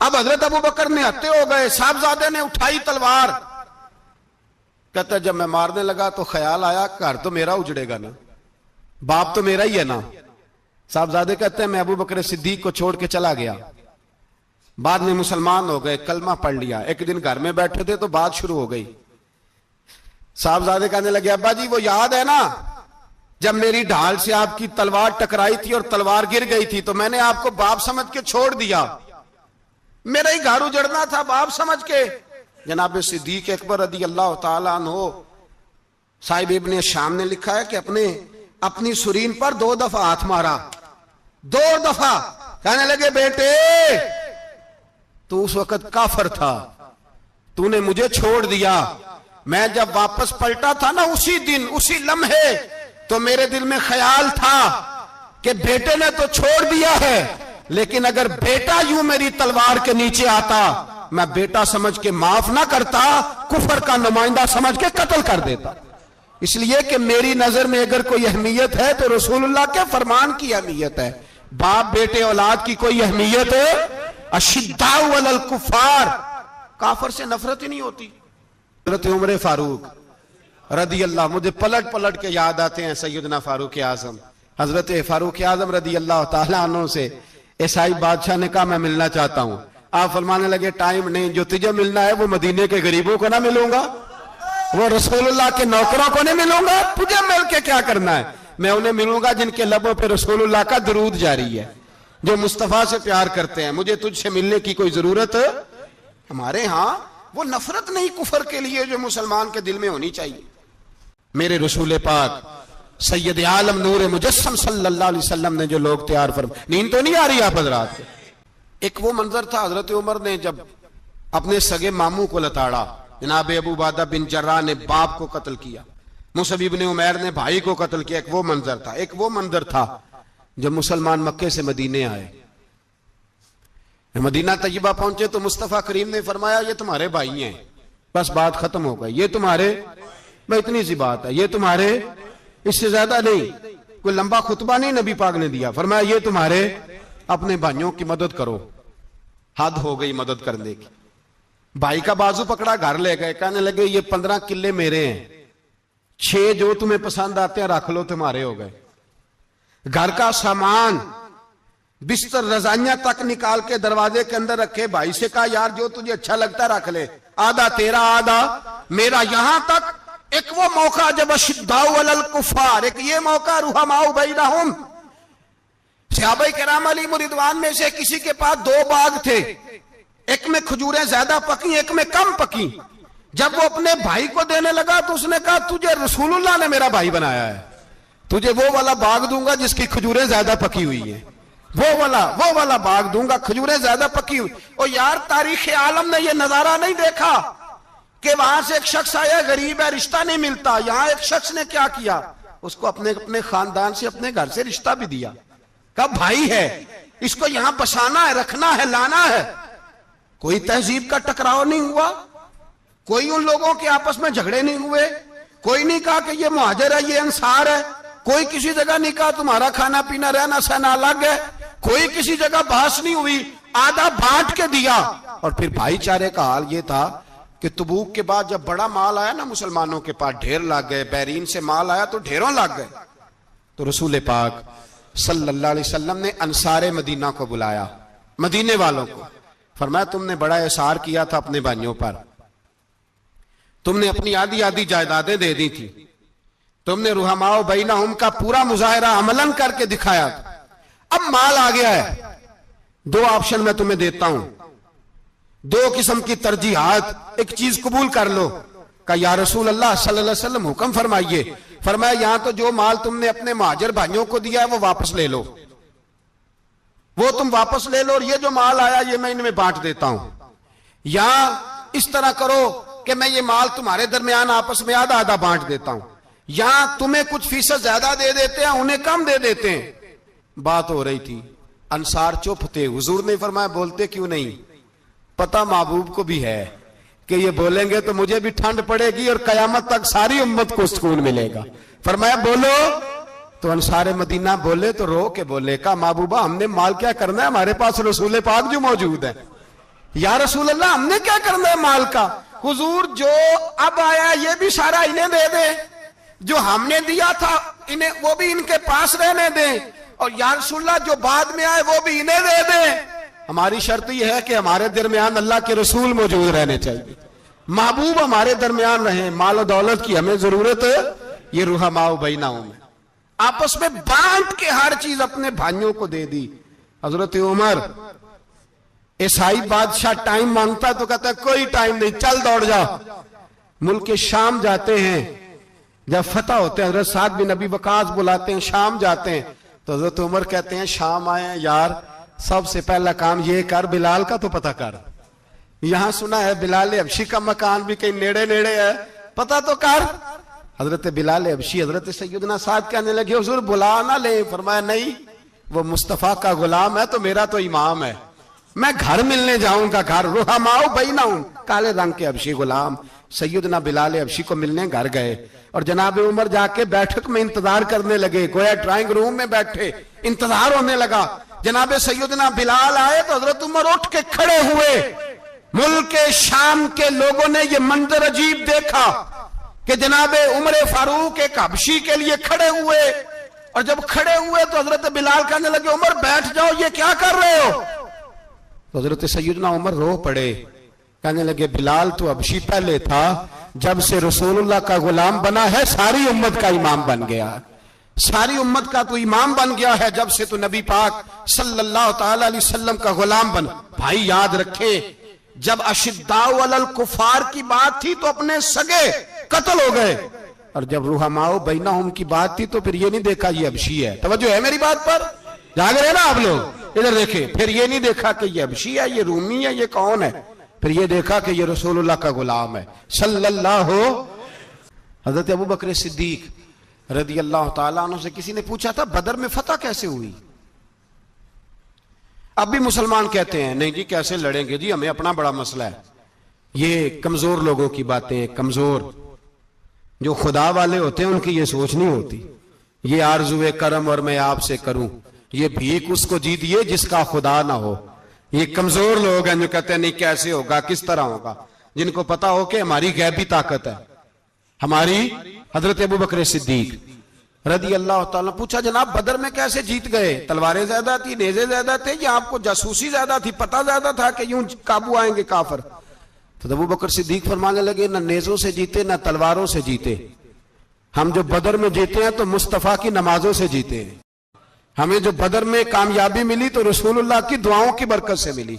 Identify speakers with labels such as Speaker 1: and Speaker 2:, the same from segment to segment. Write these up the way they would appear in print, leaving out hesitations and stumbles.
Speaker 1: اب حضرت ابو بکر نے ہتے ہو گئے, صاحبزادے نے اٹھائی تلوار. کہتا جب میں مارنے لگا تو خیال آیا گھر تو میرا اجڑے گا نا, باپ تو میرا ہی ہے نا. صاحبزادے کہتے ہیں میں ابو بکر صدیق کو چھوڑ کے چلا گیا. بعد میں مسلمان ہو گئے, کلمہ پڑھ لیا. ایک دن گھر میں بیٹھے تھے تو بات شروع ہو گئی. صاحبزادے کہنے لگے ابا جی وہ یاد ہے نا جب میری ڈھال سے آپ کی تلوار ٹکرائی تھی اور تلوار گر گئی تھی تو میں نے آپ کو باپ سمجھ کے چھوڑ دیا, میرا ہی گھر اجڑنا تھا باپ سمجھ کے. جناب صدیق اکبر رضی اللہ تعالیٰ عنہ صاحب ابن شام نے لکھا ہے کہ اپنی سرین پر 2 دفعہ ہاتھ مارا, 2 دفعہ. کہنے لگے بیٹے تو اس وقت کافر تھا, تو نے مجھے چھوڑ دیا. میں جب واپس پلٹا تھا نا اسی دن اسی لمحے تو میرے دل میں خیال تھا کہ بیٹے نے تو چھوڑ دیا ہے, لیکن اگر بیٹا یوں میری تلوار کے نیچے آتا میں بیٹا سمجھ کے معاف نہ کرتا, کفر کا نمائندہ سمجھ کے قتل کر دیتا. اس لیے کہ میری نظر میں اگر کوئی اہمیت ہے تو رسول اللہ کے فرمان کی اہمیت ہے. باپ بیٹے اولاد کی کوئی اہمیت ہے؟ اشداء علی الکفار, کافر سے نفرت ہی نہیں ہوتی. حضرت عمر فاروق رضی اللہ, مجھے پلٹ پلٹ کے یاد آتے ہیں سیدنا فاروق اعظم. حضرت فاروق اعظم رضی اللہ تعالیٰ عنہ سے عیسائی بادشاہ نے کہا میں ملنا چاہتا ہوں. آپ فرمانے لگے ٹائم نہیں, جو تجھے ملنا ہے وہ مدینے کے غریبوں کو نہ ملوں گا, وہ رسول اللہ کے نوکروں کو نہیں ملوں گا, تجھے مل کے کیا کرنا ہے؟ میں انہیں ملوں گا جن کے لبوں پہ رسول اللہ کا درود جاری ہے, جو مصطفیٰ سے پیار کرتے ہیں. مجھے تجھ سے ملنے کی کوئی ضرورت. ہمارے ہاں وہ نفرت نہیں کفر کے لیے جو مسلمان کے دل میں ہونی چاہیے. میرے رسول پاک سید عالم نور مجسم صلی اللہ علیہ وسلم نے جو لوگ تیار فرمائے, نیند تو نہیں آ رہی آپ حضرات؟ ایک وہ منظر تھا حضرت عمر نے جب اپنے سگے ماموں کو لتاڑا, جناب ابو عبیدہ بن جراح نے باپ کو قتل کیا, مصعب بن عمیر نے بھائی کو قتل کیا. ایک وہ منظر تھا. ایک وہ منظر تھا جب مسلمان مکے سے مدینے آئے, مدینہ طیبہ پہنچے تو مصطفیٰ کریم نے فرمایا یہ تمہارے بھائی ہیں, بس بات ختم ہو گئی. یہ تمہارے, بھائی اتنی سی بات ہے, یہ تمہارے, اس سے زیادہ نہیں. کوئی لمبا خطبہ نہیں نبی پاک نے دیا. فرمایا یہ تمہارے, اپنے بھائیوں کی مدد کرو. حد ہو گئی مدد کرنے کی. بھائی کا بازو پکڑا, گھر لے گئے. کہنے لگے یہ 15 کلے میرے ہیں, 6 جو تمہیں پسند آتے ہیں رکھ لو, تمہارے ہو گئے. گھر کا سامان بستر رضائیاں تک نکال کے دروازے کے اندر رکھے. بھائی سے کہا یار جو تجھے اچھا لگتا ہے رکھ لے, آدھا تیرا آدھا میرا. یہاں تک ایک وہ موقع جب اشداء علی الکفار, ایک یہ موقع رحماء بینہم. صحابہ کرام علیہم رضوان میں سے کسی کے پاس 2 باغ تھے, ایک میں کھجوریں زیادہ پکی ایک میں کم پکی. جب وہ اپنے بھائی کو دینے لگا تو اس نے کہا تجھے رسول اللہ نے میرا بھائی بنایا ہے, تجھے وہ والا باغ دوں گا جس کی کھجوریں زیادہ پکی ہوئی ہیں, وہ والا باغ دوں گا, کھجوریں زیادہ پکی ہوئی. اور یار تاریخ عالم نے یہ نظارہ نہیں دیکھا کہ وہاں سے ایک شخص آیا غریب ہے رشتہ نہیں ملتا. یہاں ایک شخص نے کیا کیا, اس کو اپنے خاندان سے اپنے گھر سے رشتہ بھی دیا. کہا بھائی ہے, اس کو یہاں بسانا ہے, رکھنا ہے, لانا ہے. کوئی تہذیب کا ٹکراؤ نہیں ہوا, کوئی ان لوگوں کے آپس میں جھگڑے نہیں ہوئے, کوئی نہیں کہا کہ یہ مہاجر ہے یہ انصار ہے, کوئی کسی جگہ نہیں کہا تمہارا کھانا پینا رہنا سہنا الگ ہے, کوئی کسی جگہ بحث نہیں ہوئی. آدھا بانٹ کے دیا. اور پھر بھائی چارے کا حال یہ تھا کہ تبوک کے بعد جب بڑا مال آیا نا مسلمانوں کے پاس, ڈھیر لگ گئے, بحرین سے مال آیا تو ڈھیروں لگ گئے. تو رسول پاک صلی اللہ علیہ وسلم نے انصار مدینہ کو بلایا, مدینے والوں کو. فرمایا تم نے بڑا احسار کیا تھا اپنے بھائیوں پر, تم نے اپنی آدھی جائیدادیں دے دی تھی, تم نے رحماء بینہم کا پورا مظاہرہ عملاً کر کے دکھایا تھا. اب مال آ گیا ہے, 2 آپشن میں تمہیں دیتا ہوں, 2 قسم کی ترجیحات, ایک چیز قبول کر لو. کہا یا رسول اللہ صلی اللہ علیہ وسلم حکم فرمائیے. فرمایا یہاں تو جو مال تم نے اپنے مہاجر بھائیوں کو دیا ہے وہ واپس لے لو, وہ تم واپس لے لو, اور یہ جو مال آیا یہ میں ان میں بانٹ دیتا ہوں. یا اس طرح کرو کہ میں یہ مال تمہارے درمیان آپس میں آدھا آدھا بانٹ دیتا ہوں, یا تمہیں کچھ فیصد زیادہ دے دیتے ہیں انہیں کم دے دیتے ہیں. بات ہو رہی تھی, انصار چپ تھے. حضور نے فرمایا بولتے کیوں نہیں, پتہ محبوب کو بھی ہے کہ یہ بولیں گے تو مجھے بھی ٹھنڈ پڑے گی اور قیامت تک ساری امت کو سکون ملے گا. فرمایا بولو. تو انصار مدینہ بولے تو رو کے بولے, کہا محبوبہ ہم نے مال کیا کرنا ہے, ہمارے پاس رسول پاک جو موجود ہے. یا رسول اللہ ہم نے کیا کرنا ہے مال کا؟ حضور جو اب آیا یہ بھی سارا انہیں دے دیں، جو ہم نے دیا تھا انہیں وہ بھی ان کے پاس رہنے دیں، اور یا رسول اللہ جو بعد میں آئے وہ بھی انہیں دے دیں۔ ہماری شرط یہ ہے کہ ہمارے درمیان اللہ کے رسول موجود رہنے چاہیے، محبوب ہمارے درمیان رہیں، مال و دولت کی ہمیں ضرورت ہے، یہ رحماء بینہم میں آپس میں بانٹ کے ہر چیز اپنے بھائیوں کو دے دی۔ حضرت عمر عیسائی بادشاہ ٹائم مانگتا تو کہتا ہے کوئی ٹائم نہیں، چل دوڑ جا۔ ملک شام جاتے ہیں، جب فتح ہوتے ہیں حضرت سعد بن ابی وقاص بلاتے ہیں، شام جاتے ہیں تو حضرت عمر کہتے ہیں شام آئے ہیں یار، سب سے پہلا کام یہ کر بلال کا تو پتہ کر، یہاں سنا ہے بلال حبشی کا مکان بھی کہیں نیڑے نیڑے ہے، پتہ تو کر۔ حضرت بلال حبشی حضرت سیدنا سعد کہنے لگے حضور بلا نہ لیں، فرمایا نہیں، وہ مصطفیٰ کا غلام ہے تو میرا تو امام ہے، میں گھر ملنے جاؤں گا، گھر رحماء بینہم، کالے رنگ کے حبشی غلام سیدنا بلال حبشی کو ملنے گھر گئے، اور جناب عمر جا کے بیٹھک میں انتظار کرنے لگے، گویا ڈرائنگ روم میں بیٹھے انتظار ہونے لگا۔ جناب سیدنا بلال آئے تو حضرت عمر اٹھ کے کھڑے ہوئے۔ ملک شام کے لوگوں نے یہ منظر عجیب دیکھا کہ جناب عمر فاروق ایک حبشی کے لیے کھڑے ہوئے، اور جب کھڑے ہوئے تو حضرت بلال کہنے لگے عمر بیٹھ جاؤ، یہ کیا کر رہے ہو؟ تو حضرت سیدنا عمر رو پڑے، کہنے لگے بلال تو حبشی پہلے تھا، جب سے رسول اللہ کا غلام بنا ہے ساری امت کا امام بن گیا، ساری امت کا تو امام بن گیا ہے جب سے تو نبی پاک صلی اللہ تعالی علیہ وسلم کا غلام بن۔ بھائی یاد رکھے جب اشداء علی الکفار کی بات تھی تو اپنے سگے قتل ہو گئے، اور جب رحماء بینہم کی بات تھی تو پھر یہ نہیں دیکھا یہ حبشی ہے، توجہ ہے میری بات پر؟ جاگ رہے نا آپ لوگ؟ ادھر دیکھیں، پھر یہ نہیں دیکھا کہ یہ حبشی ہے، یہ رومی ہے، یہ کون ہے، پھر یہ دیکھا کہ یہ رسول اللہ کا غلام ہے صلی اللہ۔ حضرت ابو بکر صدیق رضی اللہ تعالیٰ عنہ سے کسی نے پوچھا تھا بدر میں فتح کیسے ہوئی؟ اب بھی مسلمان کہتے ہیں نہیں جی کیسے لڑیں گے جی، ہمیں اپنا بڑا مسئلہ ہے۔ یہ کمزور لوگوں کی باتیں، کمزور جو خدا والے ہوتے ہیں ان کی یہ سوچ نہیں ہوتی، یہ آرزو کرم اور میں آپ سے کروں، یہ بھیک اس کو جیتیے جس کا خدا نہ ہو۔ یہ کمزور لوگ ہیں جو کہتے ہیں نہیں کیسے ہوگا، کس طرح ہوگا، جن کو پتا ہو کہ ہماری غیبی طاقت ہے ہماری۔ حضرت ابو بکر صدیق رضی اللہ تعالیٰ پوچھا جناب بدر میں کیسے جیت گئے؟ تلواریں زیادہ تھی، نیزے زیادہ تھے، یا آپ کو جاسوسی زیادہ تھی، پتہ زیادہ تھا کہ یوں قابو آئیں گے کافر؟ تو ابو بکر صدیق فرمانے لگے نہ نیزوں سے جیتے نہ تلواروں سے جیتے، ہم جو بدر میں جیتے ہیں تو مصطفیٰ کی نمازوں سے جیتے ہیں، ہمیں جو بدر میں کامیابی ملی تو رسول اللہ کی دعاؤں کی برکت سے ملی۔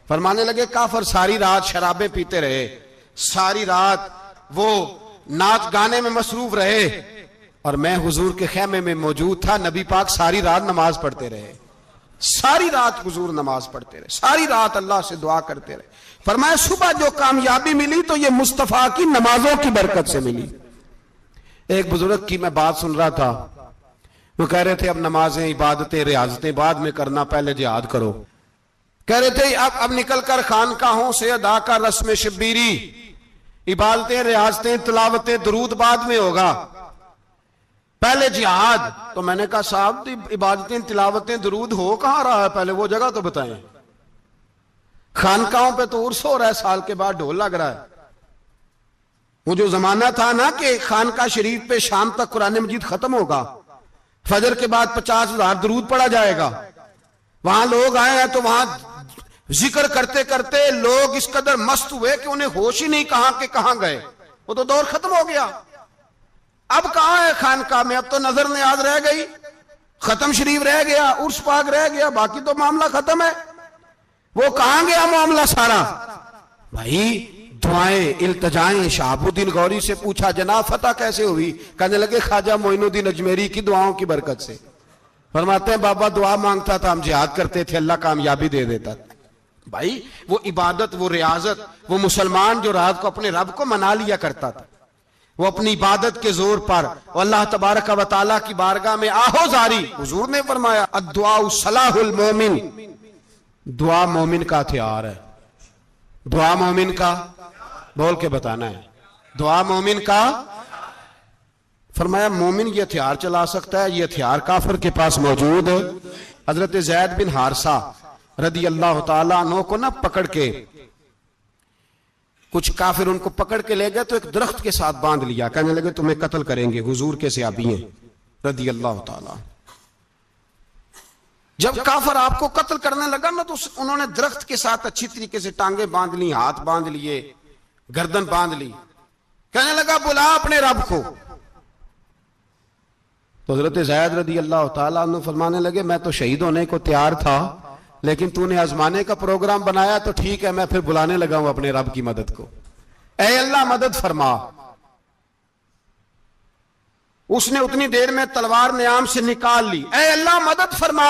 Speaker 1: فرمانے لگے کافر ساری رات شرابیں پیتے رہے، ساری رات وہ ناچ گانے میں مصروف رہے، اور میں حضور کے خیمے میں موجود تھا، نبی پاک ساری رات نماز پڑھتے رہے، ساری رات حضور نماز پڑھتے رہے، ساری رات اللہ سے دعا کرتے رہے۔ فرمایا صبح جو کامیابی ملی تو یہ مصطفیٰ کی نمازوں کی برکت سے ملی۔ ایک بزرگ کی میں بات سن رہا تھا، وہ کہہ رہے تھے اب نمازیں عبادتیں ریاضتیں بعد میں کرنا، پہلے جہاد کرو۔ کہہ رہے تھے اب نکل کر خانقاہوں سے ادا کر رسم شبیری، عبادتیں ریاضتیں تلاوتیں درود بعد میں ہوگا، پہلے جہاد۔ تو میں نے کہا صاحب عبادتیں تلاوتیں درود ہو کہاں رہا ہے، پہلے وہ جگہ تو بتائیں۔ خانقاہوں پہ تو عرس ہو رہا ہے، سال کے بعد ڈھول لگ رہا ہے۔ وہ جو زمانہ تھا نا کہ خانقاہ شریف پہ شام تک قرآن مجید ختم ہوگا، فجر کے بعد 50,000 درود پڑھا جائے گا، وہاں لوگ آئے ہیں تو وہاں ذکر کرتے کرتے لوگ اس قدر مست ہوئے کہ انہیں ہوش ہی نہیں کہاں کہ کہاں گئے، وہ تو دور ختم ہو گیا۔ اب کہاں ہے خانقاہ میں؟ اب تو نظر نیاز رہ گئی، ختم شریف رہ گیا، عرس پاک رہ گیا، باقی تو معاملہ ختم ہے۔ وہ کہاں گیا معاملہ سارا؟ بھائی دعائیں التجائیں۔ شہاب الدین غوری سے پوچھا جناب فتح کیسے ہوئی؟ کہنے لگے خواجہ معین الدین اجمیری کی دعاؤں کی برکت سے۔ فرماتے ہیں بابا دعا مانگتا تھا، ہم جہاد کرتے تھے، اللہ کامیابی دے دیتا تھا۔ بھائی وہ عبادت، وہ ریاضت، وہ مسلمان جو رات کو اپنے رب کو منا لیا کرتا تھا، وہ اپنی عبادت کے زور پر اللہ تبارک و تعالیٰ کی بارگاہ میں آہو زاری۔ حضور نے فرمایا الدعاء صلاح المومن، دعا مومن کا ہتھیار ہے۔ دعا مومن کا، بول کے بتانا ہے، دعا مومن کا۔ فرمایا مومن یہ ہتھیار چلا سکتا ہے، یہ ہتھیار کافر کے پاس موجود ہے۔ حضرت زید بن حارثہ رضی اللہ تعالیٰ عنہ کو نہ پکڑ کے کچھ کافر ان کو پکڑ کے لے گئے تو ایک درخت کے ساتھ باندھ لیا، کہنے لگے تمہیں قتل کریں گے، حضور کے صحابی ہیں رضی اللہ تعالی۔ جب کافر آپ کو قتل کرنے لگا نا تو انہوں نے درخت کے ساتھ اچھی طریقے سے ٹانگیں باندھ لی، ہاتھ باندھ لیے، گردن باندھ لی، کہنے لگا بلا اپنے رب کو۔ تو حضرت زید رضی اللہ تعالیٰ عنہ فرمانے لگے میں تو شہید ہونے کو تیار تھا، لیکن تو نے آزمانے کا پروگرام بنایا تو ٹھیک ہے، میں پھر بلانے لگا ہوں اپنے رب کی مدد کو، اے اللہ مدد فرما۔ اس نے اتنی دیر میں تلوار نیام سے نکال لی، اے اللہ مدد فرما۔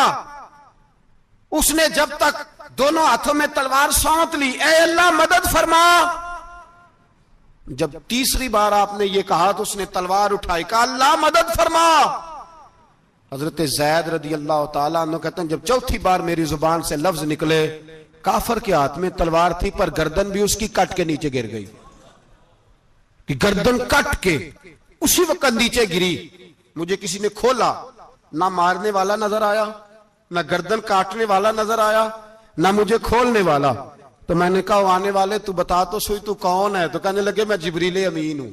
Speaker 1: اس نے جب تک دونوں ہاتھوں میں تلوار سونت لی، اے اللہ مدد فرما۔ جب تیسری بار آپ نے یہ کہا تو اس نے تلوار اٹھائی، کہا اللہ مدد فرما۔ حضرت زید رضی اللہ تعالیٰ عنہ کہتے ہیں جب چوتھی بار میری زبان سے لفظ نکلے، کافر کے ہاتھ میں تلوار تھی پر گردن بھی اس کی کٹ کے نیچے گر گئی، کہ گردن کٹ کے اسی وقت نیچے گری۔ مجھے کسی نے کھولا، نہ مارنے والا نظر آیا، نہ گردن کاٹنے والا نظر آیا، نہ مجھے کھولنے والا۔ تو میں نے کہا آنے والے تو بتا تو سوئی تو کون ہے؟ تو کہنے لگے میں جبریل امین ہوں،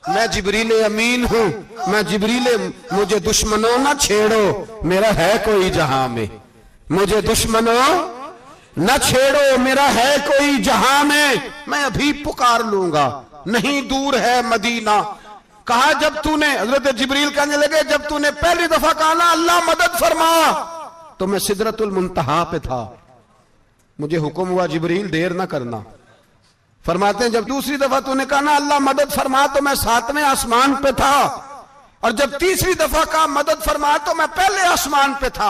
Speaker 1: میں جبریل امین ہوں، میں جبریل، مجھے دشمنوں نہ چھیڑو، میرا ہے کوئی جہاں میں، مجھے دشمنوں نہ چھیڑو، میرا ہے کوئی جہاں میں ابھی پکار لوں گا، نہیں دور ہے مدینہ۔ کہا جب تو نے، حضرت جبریل کہنے لگے جب تو نے پہلی دفعہ کہا نا اللہ مدد فرما تو میں سدرۃ المنتہا پہ تھا، مجھے حکم ہوا جبریل دیر نہ کرنا۔ فرماتے ہیں جب دوسری دفعہ تو نے کہا نا اللہ مدد فرما تو میں 7ویں آسمان پہ تھا، اور جب تیسری دفعہ کہا مدد فرما تو میں پہلے آسمان پہ تھا،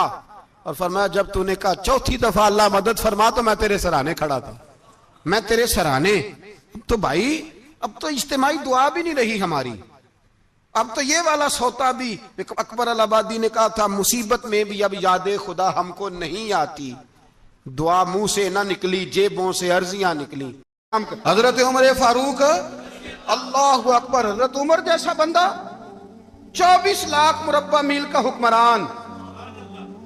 Speaker 1: اور فرمایا جب تو نے کہا چوتھی دفعہ اللہ مدد فرما تو میں تیرے سرانے کھڑا تھا، میں تیرے سرانے۔ تو بھائی اب تو اجتماعی دعا بھی نہیں رہی ہماری، اب تو یہ والا سوتا بھی، اکبر الآبادی نے کہا تھا مصیبت میں بھی اب یاد خدا ہم کو نہیں آتی، دعا منہ سے نہ نکلی جیبوں سے عرضیاں نکلی۔ حضرت عمر فاروق اللہ اکبر، حضرت عمر جیسا بندہ 24 لاکھ مربع میل کا حکمران،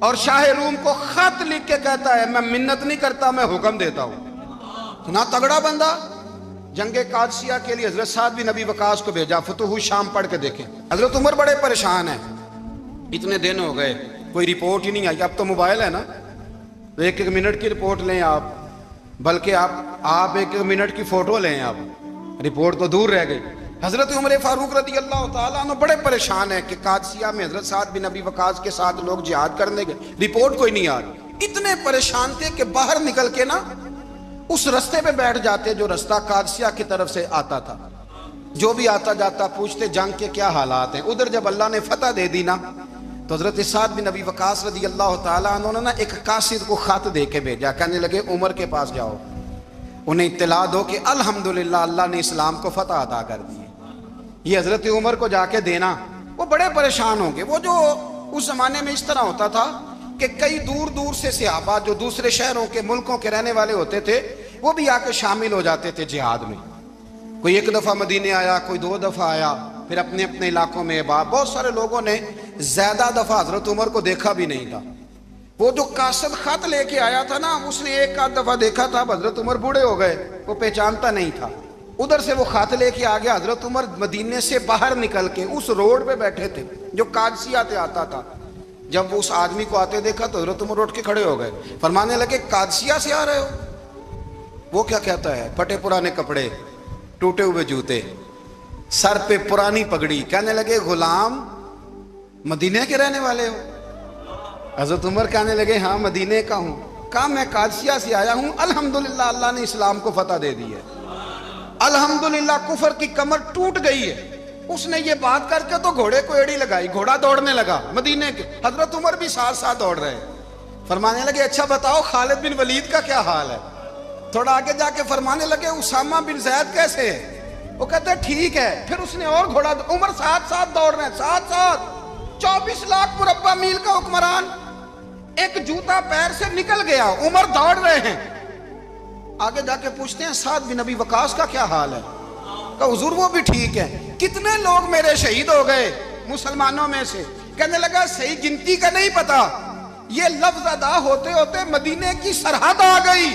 Speaker 1: اور شاہ روم کو خط لکھ کے کہتا ہے میں منت نہیں کرتا میں حکم دیتا ہوں۔ اتنا تگڑا بندہ۔ جنگ قادسیہ کے لیے حضرت سعد بن ابی وقاص کو بھیجا، فتوح شام پڑھ کے دیکھیں۔ حضرت عمر بڑے پریشان ہیں، اتنے دن ہو گئے کوئی رپورٹ ہی نہیں آئی۔ اب تو موبائل ہے نا، ایک ایک منٹ کی رپورٹ لیں آپ، بلکہ آپ ایک ایک منٹ کی فوٹو لیں، آپ رپورٹ تو دور رہ گئی۔ حضرت عمر فاروق رضی اللہ تعالیٰ عنہ بڑے پریشان ہیں کہ قادسیہ میں حضرت سعد بن ابی وقاص کے ساتھ لوگ جہاد کرنے گئے، رپورٹ کوئی نہیں آ رہی۔ اتنے پریشان تھے کہ باہر نکل کے نا اس رستے پہ بیٹھ جاتے جو رستہ قادسیہ کی طرف سے آتا تھا، جو بھی آتا جاتا پوچھتے جنگ کے کیا حالات ہیں۔ ادھر جب اللہ نے فتح دے دی نا تو حضرت سعد بن ابی وقاص رضی اللہ تعالیٰ عنہ نے ایک قاصد کو خط دے کے بھیجا، کہنے لگے عمر کے پاس جاؤ، انہیں اطلاع دو کہ الحمدللہ اللہ نے اسلام کو فتح عطا کر دی۔ یہ حضرت عمر کو جا کے دینا، وہ بڑے پریشان ہوں گے۔ وہ جو اس زمانے میں اس طرح ہوتا تھا کہ کئی دور دور سے صحابہ جو دوسرے شہروں کے ملکوں کے رہنے والے ہوتے تھے وہ بھی آ کے شامل ہو جاتے تھے جہاد میں۔ کوئی ایک دفعہ مدینے آیا، کوئی 2 دفعہ آیا، پھر اپنے اپنے علاقوں میں بہت سارے لوگوں نے زیادہ دفعہ حضرت عمر کو دیکھا بھی نہیں تھا۔ وہ جو قاصد خط لے کے آیا تھا نا، اس نے ایک آدھ دفعہ دیکھا تھا، حضرت عمر بوڑھے ہو گئے، وہ پہچانتا نہیں تھا۔ ادھر سے وہ خط لے کے آ گیا، حضرت عمر مدینے سے باہر نکل کے اس روڈ پہ بیٹھے تھے جو قادسیہ سے آتا تھا۔ جب اس آدمی کو آتے دیکھا تو حضرت عمر اٹھ کے کھڑے ہو گئے، فرمانے لگے قادسیہ سے آ رہے ہو؟ وہ کیا کہتا ہے؟ پھٹے پرانے کپڑے، ٹوٹے ہوئے جوتے، سر پہ پرانی پگڑی، کہنے لگے غلام مدینے کے رہنے والے ہو؟ حضرت عمر کہنے لگے ہاں مدینے کا ہوں۔ کہا میں قادسیہ سے آیا ہوں، الحمدللہ اللہ نے اسلام کو فتح دے دی ہے، الحمدللہ کفر کی کمر ٹوٹ گئی ہے۔ اس نے یہ بات کر کے تو گھوڑے کو ایڑی لگائی، گھوڑا دوڑنے لگا مدینے کے، حضرت عمر بھی ساتھ ساتھ دوڑ رہے، فرمانے لگے اچھا بتاؤ خالد بن ولید کا کیا حال ہے؟ تھوڑا آگے جا کے فرمانے لگے اسامہ بن زید کیسے ہے؟ وہ کہتے ٹھیک ہے۔ پھر اس نے اور گھوڑا، عمر ساتھ ساتھ دوڑ رہے ہیں، ساتھ ساتھ 24 لاکھ مربع میل کا حکمران، ایک جوتا پیر سے نکل گیا، عمر دوڑ رہے ہیں۔ آگے جا کے پوچھتے ہیں سعد بن ابی وقاص کا کیا حال ہے؟ کہا حضور وہ بھی ٹھیک ہے۔ کتنے لوگ میرے شہید ہو گئے مسلمانوں میں سے؟ کہنے لگا صحیح گنتی کا نہیں پتا، یہ لفظ ادا ہوتے ہوتے مدینے کی سرحد آ گئی،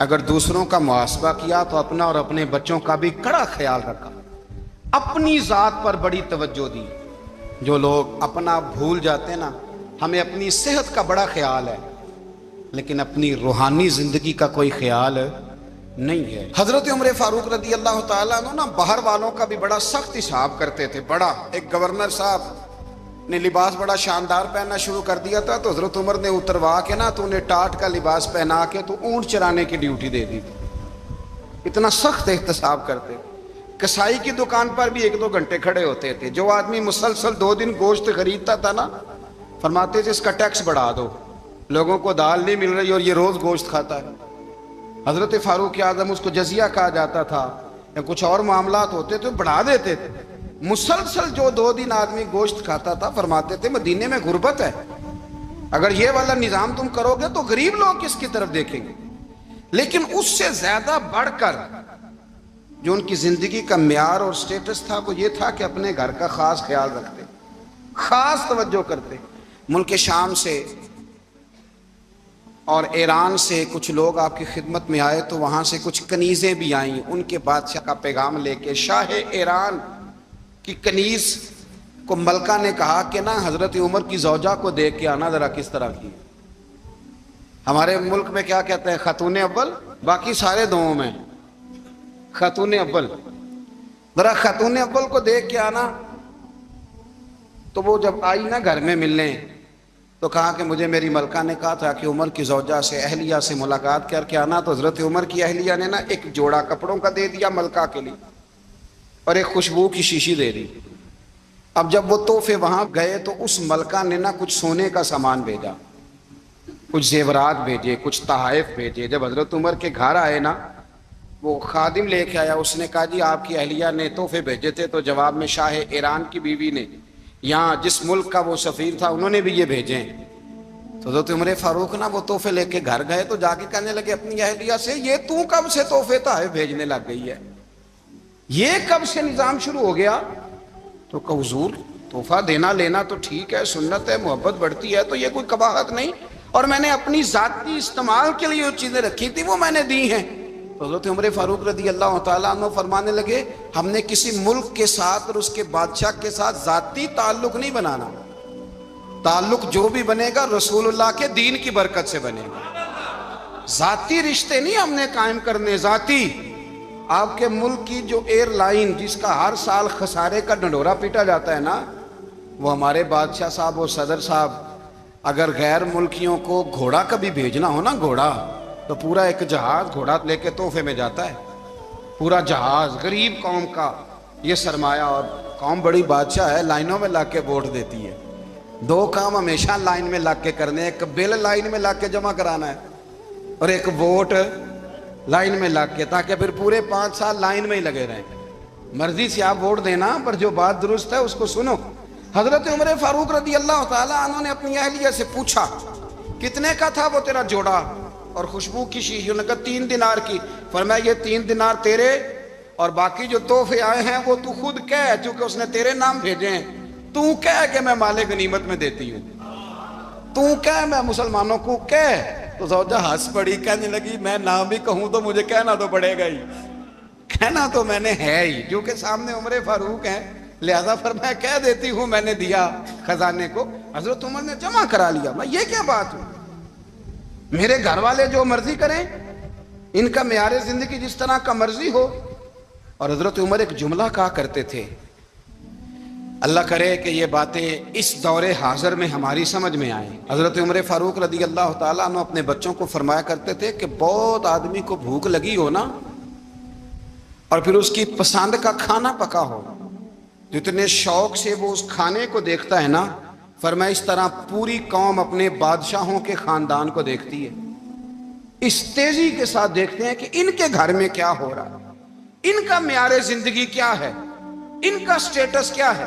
Speaker 1: اگر دوسروں کا محاسبہ کیا تو اپنا اور اپنے بچوں کا بھی کڑا خیال رکھا، اپنی ذات پر بڑی توجہ دی۔ جو لوگ اپنا بھول جاتے ہیں نا، ہمیں اپنی صحت کا بڑا خیال ہے لیکن اپنی روحانی زندگی کا کوئی خیال نہیں ہے۔ حضرت عمر فاروق رضی اللہ تعالیٰ عنہ نا باہر والوں کا بھی بڑا سخت حساب کرتے تھے۔ بڑا ایک گورنر صاحب نے لباس بڑا شاندار پہننا شروع کر دیا تھا تو حضرت عمر نے اتروا کے نا تو انہیں ٹاٹ کا لباس پہنا کے تو اونٹ چرانے کی ڈیوٹی دے دی تھی۔ اتنا سخت احتساب کرتے۔ کسائی کی دکان پر بھی 1-2 گھنٹے کھڑے ہوتے تھے۔ جو آدمی مسلسل 2 دن گوشت خریدتا تھا نا، فرماتے تھے اس کا ٹیکس بڑھا دو، لوگوں کو دال نہیں مل رہی اور یہ روز گوشت کھاتا ہے۔ حضرت فاروق اعظم، اس کو جزیہ کہا جاتا تھا، یا کچھ اور معاملات ہوتے تو بڑھا دیتے تھے۔ مسلسل جو 2 دن آدمی گوشت کھاتا تھا، فرماتے تھے مدینے میں غربت ہے، اگر یہ والا نظام تم کرو گے تو غریب لوگ کس کی طرف دیکھیں گے۔ لیکن اس سے زیادہ بڑھ کر جو ان کی زندگی کا معیار اور سٹیٹس تھا وہ یہ تھا کہ اپنے گھر کا خاص خیال رکھتے، خاص توجہ کرتے۔ ملک شام سے اور ایران سے کچھ لوگ آپ کی خدمت میں آئے تو وہاں سے کچھ کنیزیں بھی آئیں، ان کے بادشاہ کا پیغام لے کے۔ شاہ ایران کی کنیز کو ملکہ نے کہا کہ نا حضرت عمر کی زوجہ کو دیکھ کے آنا ذرا کس طرح کی۔ ہمارے ملک میں کیا کہتے ہیں، خاتون اول، باقی سارے دووں میں خاتون اول، ذرا خاتون اول کو دیکھ کے آنا۔ تو وہ جب آئی نا گھر میں ملنے تو کہا کہ مجھے میری ملکہ نے کہا تھا کہ عمر کی زوجہ سے، اہلیہ سے ملاقات کر کے آنا۔ تو حضرت عمر کی اہلیہ نے نا ایک جوڑا کپڑوں کا دے دیا ملکہ کے لیے اور ایک خوشبو کی شیشی دے دی۔ اب جب وہ تحفے وہاں گئے تو اس ملکہ نے نا کچھ سونے کا سامان بھیجا، کچھ زیورات بھیجے، کچھ تحائف بھیجے۔ جب حضرت عمر کے گھر آئے نا، وہ خادم لے کے آیا، اس نے کہا جی آپ کی اہلیہ نے تحفے بھیجے تھے، تو جواب میں شاہ ایران کی بیوی نے، یہاں جس ملک کا وہ سفیر تھا، انہوں نے بھی یہ بھیجے ہیں۔ تو حضرت عمر فاروق نا وہ تحفے لے کے گھر گئے تو جا کے کہنے لگے اپنی اہلیہ سے، یہ تو کب سے تحفے تحائف بھیجنے لگ گئی ہے، یہ کب سے نظام شروع ہو گیا؟ تو کہ حضور تحفہ دینا لینا تو ٹھیک ہے، سنت ہے، محبت بڑھتی ہے، تو یہ کوئی قباحت نہیں، اور میں نے اپنی ذاتی استعمال کے لیے جو چیزیں رکھی تھی وہ میں نے دی ہیں۔ تو حضرت عمر فاروق رضی اللہ تعالیٰ عنہ فرمانے لگے ہم نے کسی ملک کے ساتھ اور اس کے بادشاہ کے ساتھ ذاتی تعلق نہیں بنانا، تعلق جو بھی بنے گا رسول اللہ کے دین کی برکت سے بنے گا۔ ذاتی رشتے نہیں ہم نے قائم کرنے، ذاتی۔ آپ کے ملک کی جو ایئر لائن جس کا ہر سال خسارے کا ڈنڈورا پیٹا جاتا ہے نا، وہ ہمارے بادشاہ صاحب اور صدر صاحب اگر غیر ملکیوں کو گھوڑا کبھی بھیجنا ہو نا، گھوڑا، تو پورا ایک جہاز گھوڑا لے کے تحفے میں جاتا ہے، پورا جہاز غریب قوم کا یہ سرمایہ۔ اور قوم بڑی بادشاہ ہے، لائنوں میں لگ کے ووٹ دیتی ہے۔ 2 کام ہمیشہ لائن میں لگ کے کرنے، ایک بل لائن میں لگ کے جمع کرانا ہے اور ایک ووٹ لائن میں لگ کے، تاکہ پھر پورے 5 سال لائن میں ہی لگے رہیں۔ مرضی سے آپ ووٹ دینا، پر جو بات درست ہے اس کو سنو۔ حضرت عمر فاروق رضی اللہ تعالیٰ عنہ نے اپنی اہلیہ سے پوچھا کتنے کا تھا وہ تیرا جوڑا اور خوشبو کی شیشی؟ انہوں نے کہا 3 دینار کی۔ فرمایا یہ 3 دینار تیرے اور باقی جو تحفے آئے ہیں وہ تو خود کہہ، چونکہ اس نے تیرے نام بھیجے ہیں، تو کہہ کہ میں مال غنیمت میں دیتی ہوں، تو کہہ میں مسلمانوں کو کہہ۔ تو زوجہ ہنس پڑی، کہنے لگی میں نام بھی کہوں تو مجھے کہنا تو پڑے گا ہی، کہنا تو میں نے ہے ہی، کیونکہ سامنے عمر فاروق ہیں، لہذا فرمایا کہہ دیتی ہوں میں نے دیا خزانے کو۔ حضرت عمر نے جمع کرا لیا۔ میں یہ کیا بات ہوں، میرے گھر والے جو مرضی کریں، ان کا معیار زندگی جس طرح کا مرضی ہو۔ اور حضرت عمر ایک جملہ کہا کرتے تھے، اللہ کرے کہ یہ باتیں اس دور حاضر میں ہماری سمجھ میں آئیں۔ حضرت عمر فاروق رضی اللہ تعالیٰ عنہ اپنے بچوں کو فرمایا کرتے تھے کہ بہت آدمی کو بھوک لگی ہو نا، اور پھر اس کی پسند کا کھانا پکا ہو، جتنے شوق سے وہ اس کھانے کو دیکھتا ہے نا، فرمایا اس طرح پوری قوم اپنے بادشاہوں کے خاندان کو دیکھتی ہے، اس تیزی کے ساتھ دیکھتے ہیں کہ ان کے گھر میں کیا ہو رہا ہے، ان کا معیار زندگی کیا ہے، ان کا سٹیٹس کیا ہے۔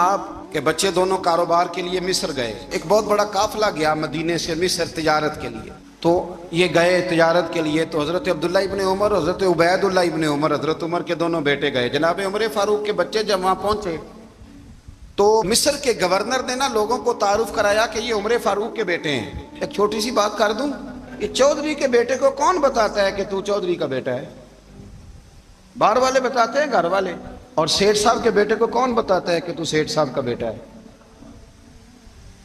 Speaker 1: آپ کے بچے دونوں کاروبار کے لیے مصر گئے، ایک بہت بڑا قافلہ گیا مدینے سے مصر تجارت کے لیے، تو یہ گئے تجارت کے لیے، تو حضرت عبداللہ ابن عمر، حضرت عبید اللہ ابن عمر، حضرت عمر کے دونوں بیٹے گئے۔ جناب عمر فاروق کے بچے جب وہاں پہنچے تو مصر کے گورنر نے نا لوگوں کو تعارف کرایا کہ یہ عمر فاروق کے بیٹے ہیں۔ ایک چھوٹی سی بات کر دوں، کہ چودھری کے بیٹے کو کون بتاتا ہے کہ تو چودھری کا بیٹا ہے؟ باہر والے بتاتے ہیں، گھر والے۔ اور سیٹھ صاحب کے بیٹے کو کون بتاتا ہے کہ تو سیٹھ صاحب کا بیٹا ہے؟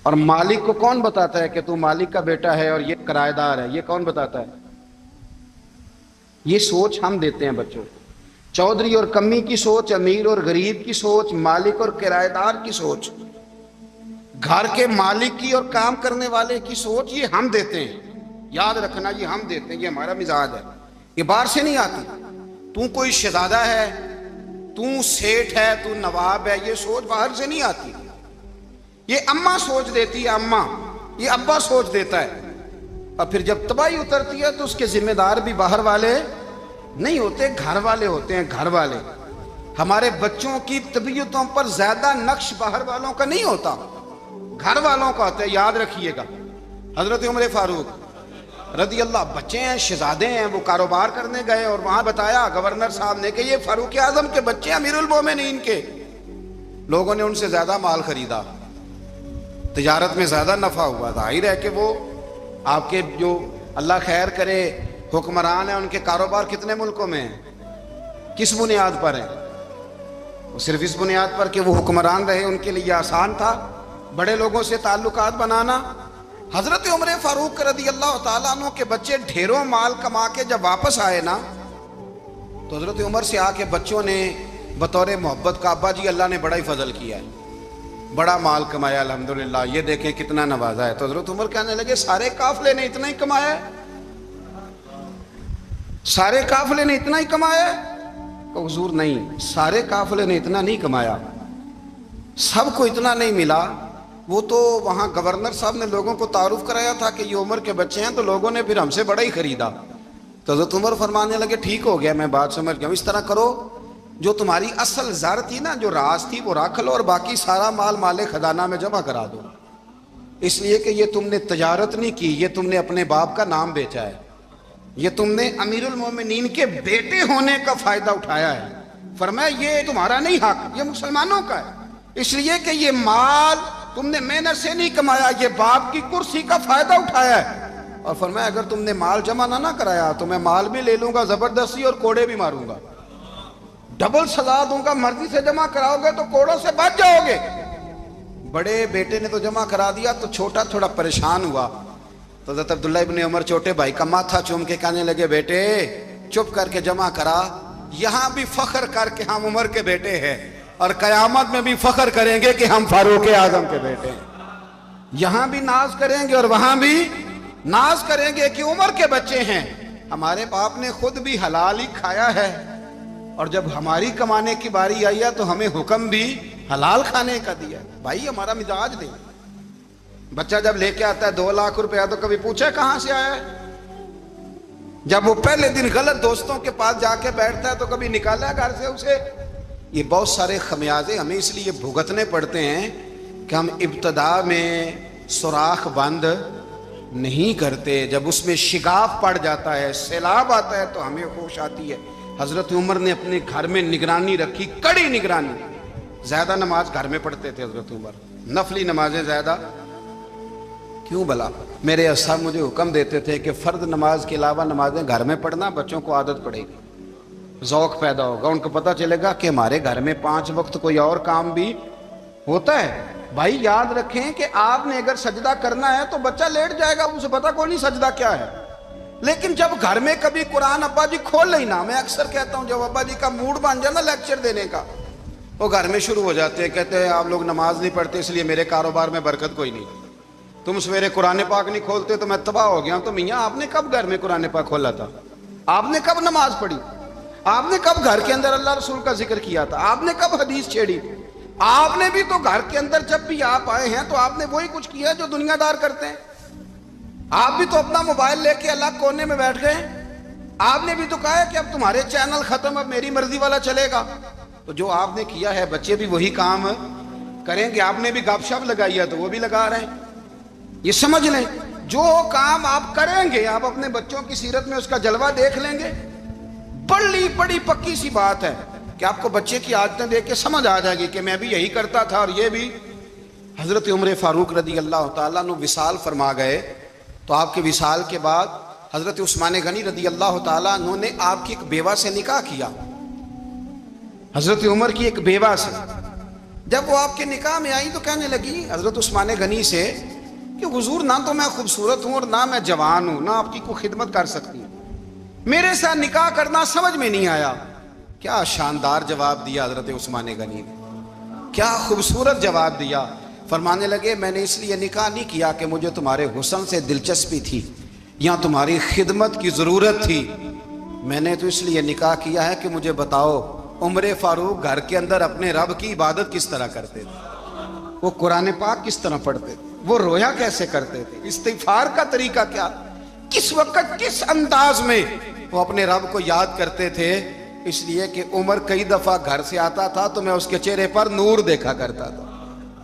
Speaker 1: اور مالک کو کون بتاتا ہے کہ تو مالک کا بیٹا ہے اور یہ کرایہ دار ہے؟ یہ کون بتاتا ہے؟ یہ سوچ ہم دیتے ہیں بچوں کو۔ چودھری اور کمی کی سوچ، امیر اور غریب کی سوچ، مالک اور کرایہ دار کی سوچ، گھر کے مالک کی اور کام کرنے والے کی سوچ، یہ ہم دیتے ہیں۔ یاد رکھنا، یہ ہم دیتے ہیں، یہ ہمارا مزاج ہے، یہ باہر سے نہیں آتی۔ تو کوئی شہزادہ ہے، تو سیٹھ ہے، تو نواب ہے، یہ سوچ باہر سے نہیں آتی، یہ اماں سوچ دیتی ہے، اماں، یہ ابا سوچ دیتا ہے۔ اور پھر جب تباہی اترتی ہے تو اس کے ذمہ دار بھی باہر والے نہیں ہوتے، گھر والے ہوتے ہیں، گھر والے۔ ہمارے بچوں کی طبیعتوں پر زیادہ نقش باہر والوں کا نہیں ہوتا، گھر والوں کا ہوتا ہے، یاد رکھیے گا۔ حضرت عمر فاروق رضی اللہ، بچے ہیں، شہزادے ہیں، وہ کاروبار کرنے گئے اور وہاں بتایا گورنر صاحب نے کہ یہ فاروق اعظم کے بچے، امیر المومنین کے۔ لوگوں نے ان سے زیادہ مال خریدا، تجارت میں زیادہ نفع ہوا۔ ظاہر ہے کہ وہ آپ کے جو اللہ خیر کرے حکمران ہیں، ان کے کاروبار کتنے ملکوں میں ہیں، کس بنیاد پر ہیں؟ وہ صرف اس بنیاد پر کہ وہ حکمران رہے، ان کے لیے آسان تھا بڑے لوگوں سے تعلقات بنانا۔ حضرت عمر فاروق رضی اللہ تعالیٰ عنہ کے بچے ڈھیروں مال کما کے جب واپس آئے نا، تو حضرت عمر سے آ کے بچوں نے بطور محبت کا، ابا جی اللہ نے بڑا ہی فضل کیا ہے، بڑا مال کمایا الحمدللہ، یہ دیکھیں کتنا نوازا ہے۔ تو حضرت عمر کہنے لگے سارے قافلے نے اتنا ہی کمایا ہے؟ سارے قافلے نے اتنا ہی کمایا ہے؟ کہ حضور نہیں، سارے قافلے نے اتنا نہیں کمایا، سب کو اتنا نہیں ملا۔ وہ تو وہاں گورنر صاحب نے لوگوں کو تعارف کرایا تھا کہ یہ عمر کے بچے ہیں، تو لوگوں نے پھر ہم سے بڑا ہی خریدا۔ تو حضرت عمر فرمانے لگے ٹھیک ہو گیا، میں بات سمجھ گیا، اس طرح کرو، جو تمہاری اصل زر تھی نا، جو راز تھی، وہ رکھ لو اور باقی سارا مال مال خزانہ میں جمع کرا دو، اس لیے کہ یہ تم نے تجارت نہیں کی، یہ تم نے اپنے باپ کا نام بیچا ہے، یہ تم نے امیر المومنین کے بیٹے ہونے کا فائدہ اٹھایا ہے۔ فرمایا یہ تمہارا نہیں حق، یہ مسلمانوں کا ہے، اس لیے کہ یہ مال تم نے محنت سے نہیں کمایا، یہ باپ کی کرسی کا فائدہ اٹھایا ہے۔ اور فرمایا اگر تم نے مال جمع نہ کرایا تو میں مال بھی لے لوں گا زبردستی اور کوڑے بھی ماروں گا، ڈبل سزا دوں گا، مرضی سے جمع کراؤ گے تو کوڑوں سے بچ جاؤ گے۔ بڑے بیٹے نے تو جمع کرا دیا، تو چھوٹا تھوڑا پریشان ہوا، تو حضرت عبداللہ ابن عمر چھوٹے بھائی کا ماتھا چوم کے کہنے لگے بیٹے چپ کر کے جمع کرا، یہاں بھی فخر کر کے ہم عمر کے بیٹے ہیں، اور قیامت میں بھی فخر کریں گے کہ ہم فاروق اعظم کے بیٹے ہیں۔ یہاں بھی ناز کریں گے اور وہاں بھی ناز کریں گے کہ عمر کے بچے ہیں۔ ہمارے باپ نے خود بھی حلال ہی کھایا ہے، اور جب ہماری کمانے کی باری آئی ہے تو ہمیں حکم بھی حلال کھانے کا دیا۔ بھائی ہمارا مزاج دے، بچہ جب لے کے آتا ہے 2 لاکھ روپیہ تو کبھی پوچھے کہاں سے آیا ہے؟ جب وہ پہلے دن غلط دوستوں کے پاس جا کے بیٹھتا ہے تو کبھی نکالا ہے گھر سے اسے؟ یہ بہت سارے خمیازے ہمیں اس لیے بھگتنے پڑتے ہیں کہ ہم ابتدا میں سوراخ بند نہیں کرتے، جب اس میں شگاف پڑ جاتا ہے، سیلاب آتا ہے تو ہمیں ہوش آتی ہے۔ حضرت عمر نے اپنے گھر میں نگرانی رکھی، کڑی نگرانی، زیادہ نماز گھر میں پڑھتے تھے حضرت عمر، نفلی نمازیں زیادہ کیوں بلا؟ میرے صاحب مجھے حکم دیتے تھے کہ فرض نماز کے علاوہ نمازیں گھر میں پڑھنا، بچوں کو عادت پڑے گی، ذوق پیدا ہوگا، ان کو پتہ چلے گا کہ ہمارے گھر میں 5 وقت کوئی اور کام بھی ہوتا ہے۔ بھائی یاد رکھیں کہ آپ نے اگر سجدہ کرنا ہے تو بچہ لیٹ جائے گا، اسے پتہ کوئی نہیں سجدہ کیا ہے، لیکن جب گھر میں کبھی قرآن ابا جی کھول لینا، میں اکثر کہتا ہوں جب ابا جی کا موڈ بن جائے نا لیکچر دینے کا، وہ گھر میں شروع ہو جاتے ہیں، کہتے ہیں آپ لوگ نماز نہیں پڑھتے اس لیے میرے کاروبار میں برکت کوئی نہیں، تم سویرے قرآن پاک نہیں کھولتے تو میں تباہ ہو گیا ہوں۔ تو میاں آپ نے کب گھر میں قرآن پاک کھولا تھا؟ آپ نے کب نماز پڑھی؟ آپ نے کب گھر کے اندر اللہ رسول کا ذکر کیا تھا؟ آپ نے کب حدیث چھیڑی؟ آپ نے بھی تو گھر کے اندر جب بھی آپ آئے ہیں تو آپ نے وہی کچھ کیا جو دنیا دار کرتے ہیں۔ آپ بھی تو اپنا موبائل لے کے الگ کونے میں بیٹھ گئے، آپ نے بھی تو کہا ہے کہ اب تمہارے چینل ختم، اب میری مرضی والا چلے گا۔ تو جو آپ نے کیا ہے بچے بھی وہی کام کریں گے۔ آپ نے بھی گپ شپ لگائی ہے تو وہ بھی لگا رہے ہیں۔ یہ سمجھ لیں جو کام آپ کریں گے آپ اپنے بچوں کی سیرت میں اس کا جلوہ دیکھ لیں گے۔ بڑی پکی سی بات ہے کہ آپ کو بچے کی عادتیں دیکھ کے سمجھ آ جائے گی کہ میں بھی یہی کرتا تھا اور یہ بھی۔ حضرت عمر فاروق رضی اللہ تعالیٰ عنہ وصال فرما گئے تو آپ کے وصال کے بعد حضرت عثمان غنی رضی اللہ تعالیٰ عنہ نے آپ کی ایک بیوہ سے نکاح کیا، حضرت عمر کی ایک بیوہ سے۔ جب وہ آپ کے نکاح میں آئی تو کہنے لگی حضرت عثمان غنی سے کہ حضور نہ تو میں خوبصورت ہوں اور نہ میں جوان ہوں، نہ آپ کی کوئی خدمت کر سکتی ہوں، میرے ساتھ نکاح کرنا سمجھ میں نہیں آیا۔ کیا شاندار جواب دیا حضرت عثمان غنی نے، کیا خوبصورت جواب دیا۔ فرمانے لگے میں نے اس لیے نکاح نہیں کیا کہ مجھے تمہارے حسن سے دلچسپی تھی یا تمہاری خدمت کی ضرورت تھی، میں نے تو اس لیے نکاح کیا ہے کہ مجھے بتاؤ عمر فاروق گھر کے اندر اپنے رب کی عبادت کس طرح کرتے تھے، وہ قرآن پاک کس طرح پڑھتے تھے، وہ رویا کیسے کرتے تھے، استغفار کا طریقہ کیا، کس وقت کس انداز میں وہ اپنے رب کو یاد کرتے تھے۔ اس لیے کہ عمر کئی دفعہ گھر سے آتا تھا تو میں اس کے چہرے پر نور دیکھا کرتا تھا،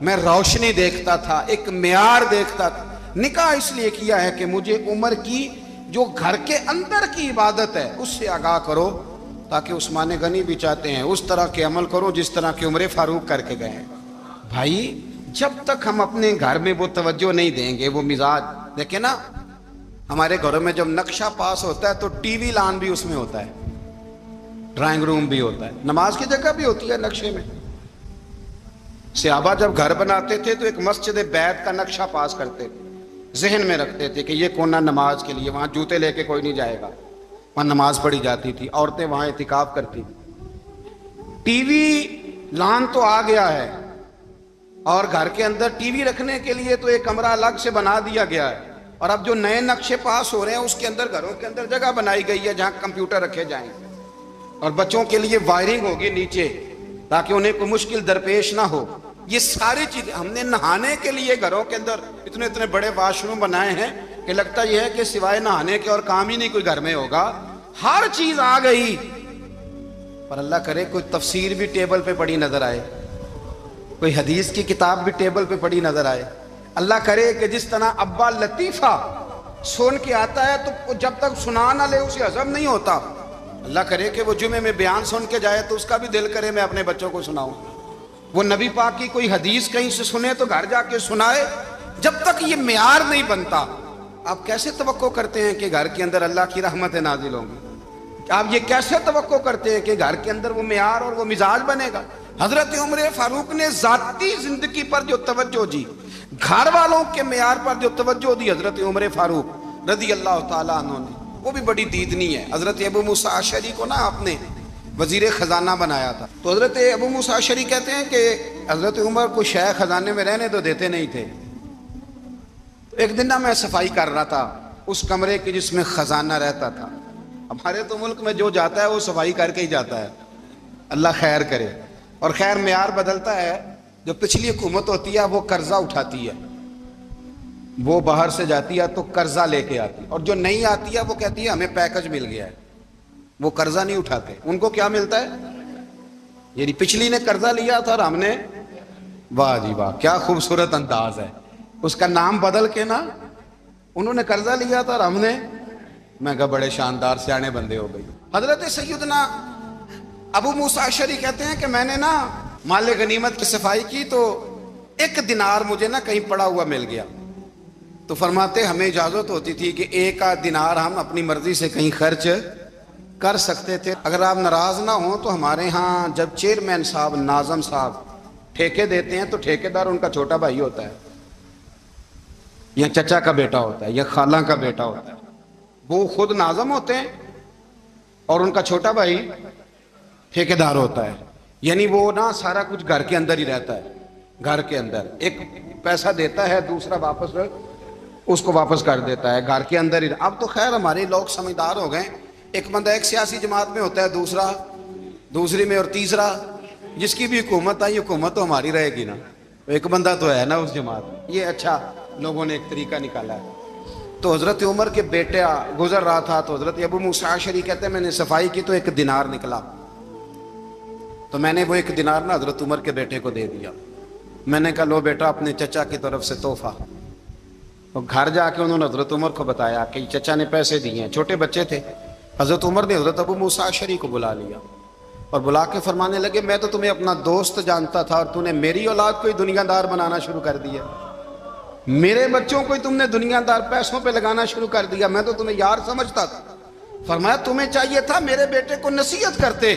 Speaker 1: میں روشنی دیکھتا تھا، ایک معیار دیکھتا تھا۔ نکاح اس لیے کیا ہے کہ مجھے عمر کی جو گھر کے اندر کی عبادت ہے اس سے آگاہ کرو، تاکہ عثمان غنی بھی چاہتے ہیں اس طرح کے عمل کرو جس طرح کہ عمر فاروق کر کے گئے ہیں۔ بھائی جب تک ہم اپنے گھر میں وہ توجہ نہیں دیں گے، وہ مزاج دیکھیں نا، ہمارے گھروں میں جب نقشہ پاس ہوتا ہے تو ٹی وی لان بھی اس میں ہوتا ہے، ڈرائنگ روم بھی ہوتا ہے، نماز کی جگہ بھی ہوتی ہے نقشے میں۔ صحابہ جب گھر بناتے تھے تو ایک مسجد بیت کا نقشہ پاس کرتے تھے، ذہن میں رکھتے تھے کہ یہ کونا نماز کے لیے، وہاں جوتے لے کے کوئی نہیں جائے گا، وہاں نماز پڑھی جاتی تھی، عورتیں وہاں اعتکاف کرتی تھی۔ ٹی وی لان تو آ گیا ہے اور گھر کے اندر ٹی وی رکھنے کے لیے تو ایک کمرہ الگ سے بنا دیا گیا ہے، اور اب جو نئے نقشے پاس ہو رہے ہیں اس کے اندر گھروں کے اندر جگہ بنائی گئی ہے جہاں کمپیوٹر رکھے جائیں، اور بچوں کے لیے وائرنگ ہوگی نیچے تاکہ انہیں کوئی مشکل درپیش نہ ہو۔ یہ ساری چیزیں ہم نے نہانے کے لیے گھروں کے اندر اتنے اتنے بڑے واش روم بنائے ہیں کہ لگتا یہ ہے کہ سوائے نہانے کے اور کام ہی نہیں کوئی گھر میں ہوگا، ہر چیز آ گئی، پر اللہ کرے کوئی تفسیر بھی ٹیبل پہ پڑی نظر آئے، کوئی حدیث کی کتاب بھی ٹیبل پہ پڑی نظر آئے۔ اللہ کرے کہ جس طرح ابا لطیفہ سن کے آتا ہے تو جب تک سنا نہ لے اسے ہضم نہیں ہوتا، اللہ کرے کہ وہ جمعے میں بیان سن کے جائے تو اس کا بھی دل کرے میں اپنے بچوں کو سناؤں، وہ نبی پاک کی کوئی حدیث کہیں سے سنے تو گھر جا کے سنائے۔ جب تک یہ معیار نہیں بنتا آپ کیسے توقع کرتے ہیں کہ گھر کے اندر اللہ کی رحمتیں نازل ہوں گی؟ آپ یہ کیسے توقع کرتے ہیں کہ گھر کے اندر وہ معیار اور وہ مزاج بنے گا؟ حضرت عمر فاروق نے ذاتی زندگی پر جو توجہ دی، گھر والوں کے معیار پر جو توجہ دی حضرت عمر فاروق رضی اللہ تعالیٰ عنہ نے، وہ بھی بڑی دیدنی ہے۔ حضرت ابو موسیٰ اشعری کو نا آپ نے وزیر خزانہ بنایا تھا، تو حضرت ابو موسیٰ اشعری کہتے ہیں کہ حضرت عمر کو شیخ خزانے میں رہنے تو دیتے نہیں تھے۔ ایک دن نا میں صفائی کر رہا تھا اس کمرے کی جس میں خزانہ رہتا تھا۔ ہمارے تو ملک میں جو جاتا ہے وہ صفائی کر کے ہی جاتا ہے، اللہ خیر کرے، اور خیر معیار بدلتا ہے۔ جو پچھلی حکومت ہوتی ہے وہ قرضہ اٹھاتی ہے، وہ باہر سے جاتی ہے تو قرضہ لے کے آتی ہے، اور جو نہیں آتی ہے وہ کہتی ہے ہمیں پیکج مل گیا ہے، وہ قرضہ نہیں اٹھاتے۔ ان کو کیا ملتا ہے؟ یعنی پچھلی نے قرضہ لیا تھا اور ہم نے، واہ جی واہ کیا خوبصورت انداز ہے، اس کا نام بدل کے نا، انہوں نے قرضہ لیا تھا اور ہم نے، میں کہا بڑے شاندار سیانے بندے ہو گئی۔ حضرت سیدنا ابو موسیٰ اشعری کہتے ہیں کہ میں نے نا مال غنیمت کی صفائی کی تو ایک دینار مجھے نا کہیں پڑا ہوا مل گیا، تو فرماتے ہمیں اجازت ہوتی تھی کہ ایک آدھ دینار ہم اپنی مرضی سے کہیں خرچ کر سکتے تھے، اگر آپ ناراض نہ ہوں تو ہمارے ہاں جب چیئرمین صاحب، ناظم صاحب ٹھیکے دیتے ہیں تو ٹھیکیدار ان کا چھوٹا بھائی ہوتا ہے یا چچا کا بیٹا ہوتا ہے یا خالہ کا بیٹا ہوتا ہے، وہ خود ناظم ہوتے ہیں اور ان کا چھوٹا بھائی ٹھیکیدار ہوتا ہے، یعنی وہ نا سارا کچھ گھر کے اندر ہی رہتا ہے، گھر کے اندر ایک پیسہ دیتا ہے دوسرا واپس اس کو واپس کر دیتا ہے، گھر کے اندر ہی۔ اب تو خیر ہمارے لوگ سمجھدار ہو گئے، ایک بندہ ایک سیاسی جماعت میں ہوتا ہے، دوسرا دوسری میں، اور تیسرا جس کی بھی حکومت آئی حکومت تو ہماری رہے گی نا، ایک بندہ تو ہے نا اس جماعت میں۔ یہ اچھا لوگوں نے ایک طریقہ نکالا ہے۔ تو حضرت عمر کے بیٹے گزر رہا تھا تو حضرت ابو موسیٰ اشعری کہتے ہیں میں نے صفائی کی تو ایک دینار نکلا، تو میں نے وہ ایک دینار نا حضرت عمر کے بیٹے کو دے دیا، میں نے کہا لو بیٹا اپنے چچا کی طرف سے تحفہ۔ تو گھر جا کے انہوں نے حضرت عمر کو بتایا کہ چچا نے پیسے دیے ہیں، چھوٹے بچے تھے۔ حضرت عمر نے حضرت ابو موسیٰ اشعری کو بلا لیا اور بلا کے فرمانے لگے میں تو تمہیں اپنا دوست جانتا تھا اور تو نے میری اولاد کو ہی دنیا دار بنانا شروع کر دیا، میرے بچوں کو تم نے دنیا دار پیسوں پہ لگانا شروع کر دیا، میں تو تمہیں یار سمجھتا تھا۔ فرمایا تمہیں چاہیے تھا میرے بیٹے کو نصیحت کرتے